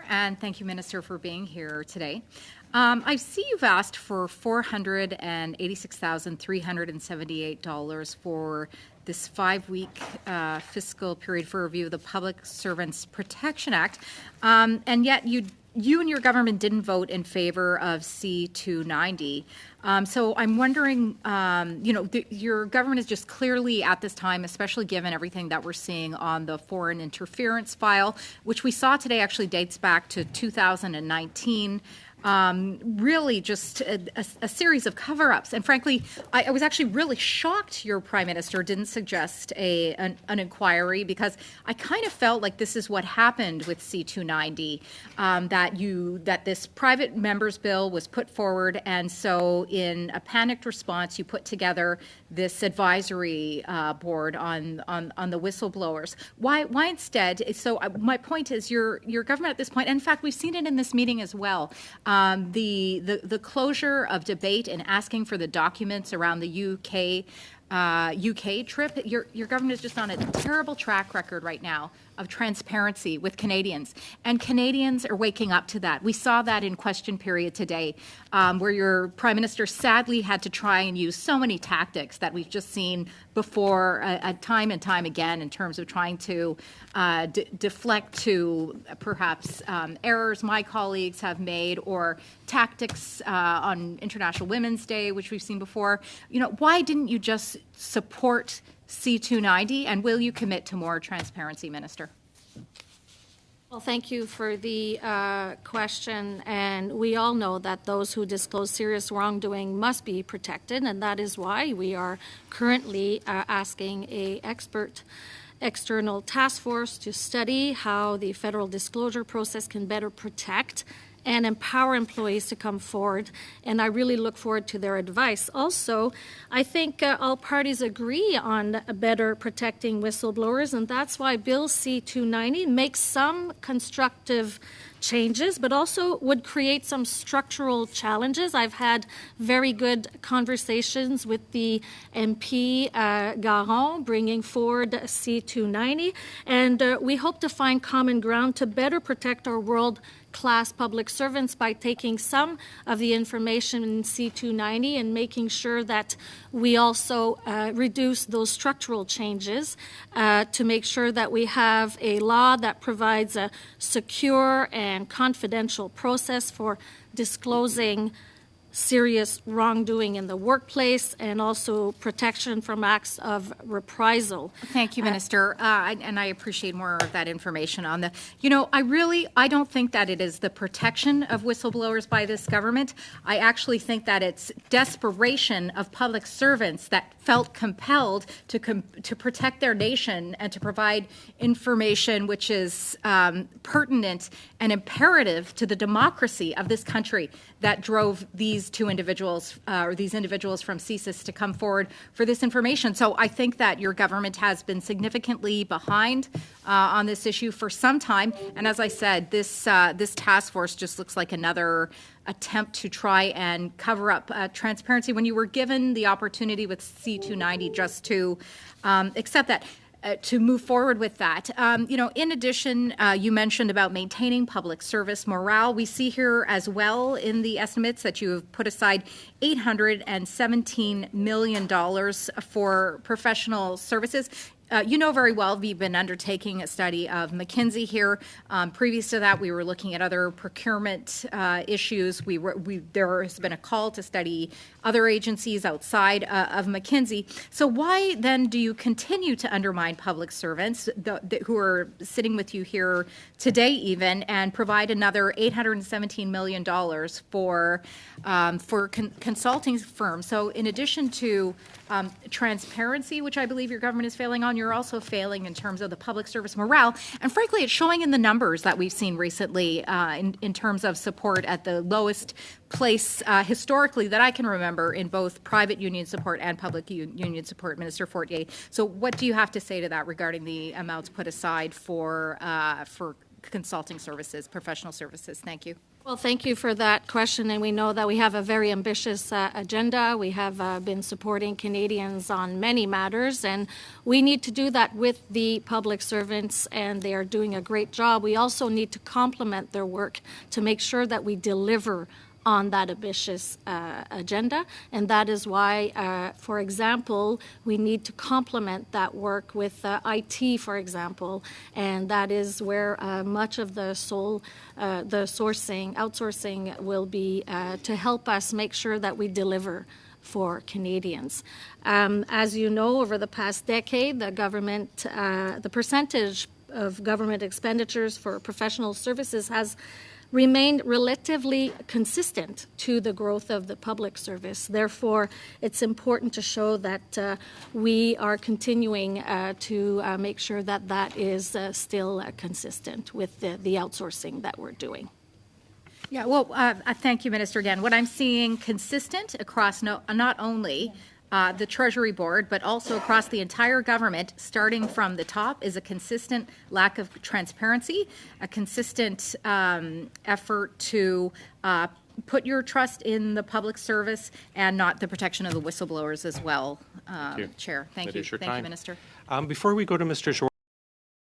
and thank you, Minister, for being here today. I see you've asked for $486,378 for this 5-week fiscal period for review of the Public Servants Protection Act, and yet you and your government didn't vote in favor of C-290. So I'm wondering, your government is just clearly at this time, especially given everything that we're seeing on the foreign interference file, which we saw today actually dates back to 2019. Really just a series of cover-ups. And frankly, I was actually really shocked your Prime Minister didn't suggest an inquiry, because I kind of felt like this is what happened with C-290, that this private member's bill was put forward, and so in a panicked response, you put together this advisory board on the whistleblowers. Why instead? So my point is your government at this point, and in fact, we've seen it in this meeting as well, the closure of debate and asking for the documents around the UK trip. Your government is just on a terrible track record right now of transparency with Canadians, and Canadians are waking up to that. We saw that in question period today, where your Prime Minister sadly had to try and use so many tactics that we've just seen before, time and time again, in terms of trying to deflect to perhaps errors my colleagues have made, or tactics on International Women's Day, which we've seen before. Why didn't you just support C-290, and will you commit to more transparency, Minister? Well, thank you for the question, and we all know that those who disclose serious wrongdoing must be protected, and that is why we are currently asking an expert external task force to study how the federal disclosure process can better protect and empower employees to come forward, and I really look forward to their advice. Also, I think all parties agree on better protecting whistleblowers, and that's why Bill C-290 makes some constructive changes, but also would create some structural challenges. I've had very good conversations with the MP Garon bringing forward C-290, and we hope to find common ground to better protect our world-class public servants by taking some of the information in C-290 and making sure that we also reduce those structural changes to make sure that we have a law that provides a secure and confidential process for disclosing serious wrongdoing in the workplace, and also protection from acts of reprisal. Thank you, Minister. And I appreciate more of that information on the, I don't think that it is the protection of whistleblowers by this government. I actually think that it's desperation of public servants that felt compelled to protect their nation and to provide information which is pertinent and imperative to the democracy of this country that drove these two individuals, or these individuals from CSIS, to come forward for this information. So I think that your government has been significantly behind on this issue for some time. And as I said, this task force just looks like another attempt to try and cover up transparency when you were given the opportunity with C-290 just to accept that. To move forward with that. In addition, you mentioned about maintaining public service morale. We see here as well in the estimates that you have put aside $817 million for professional services. You know very well we've been undertaking a study of McKinsey here. Previous to that, we were looking at other procurement issues. There has been a call to study other agencies outside of McKinsey. So why then do you continue to undermine public servants who are sitting with you here today even, and provide another $817 million for consulting firms? So in addition to transparency, which I believe your government is failing on, you're also failing in terms of the public service morale. And frankly, it's showing in the numbers that we've seen recently in terms of support at the lowest place historically that I can remember in both private union support and public union support, Minister Fortier. So what do you have to say to that regarding the amounts put aside for consulting services, professional services? Thank you. Well, thank you for that question, and we know that we have a very ambitious agenda. We have been supporting Canadians on many matters, and we need to do that with the public servants, and they are doing a great job. We also need to complement their work to make sure that we deliver on that ambitious agenda, and that is why, for example, we need to complement that work with IT, for example, and that is where much of the outsourcing will be to help us make sure that we deliver for Canadians. As you know, over the past decade, the percentage of government expenditures for professional services has remained relatively consistent to the growth of the public service. Therefore, it's important to show that we are continuing to make sure that that is still consistent with the outsourcing that we're doing. Yeah, well, thank you, Minister, again. What I'm seeing consistent across not only the Treasury Board, but also across the entire government, starting from the top, is a consistent lack of transparency, a consistent effort to put your trust in the public service and not the protection of the whistleblowers as well, Chair. Thank you. That is your Thank you, time. Minister. Before we go to Mr.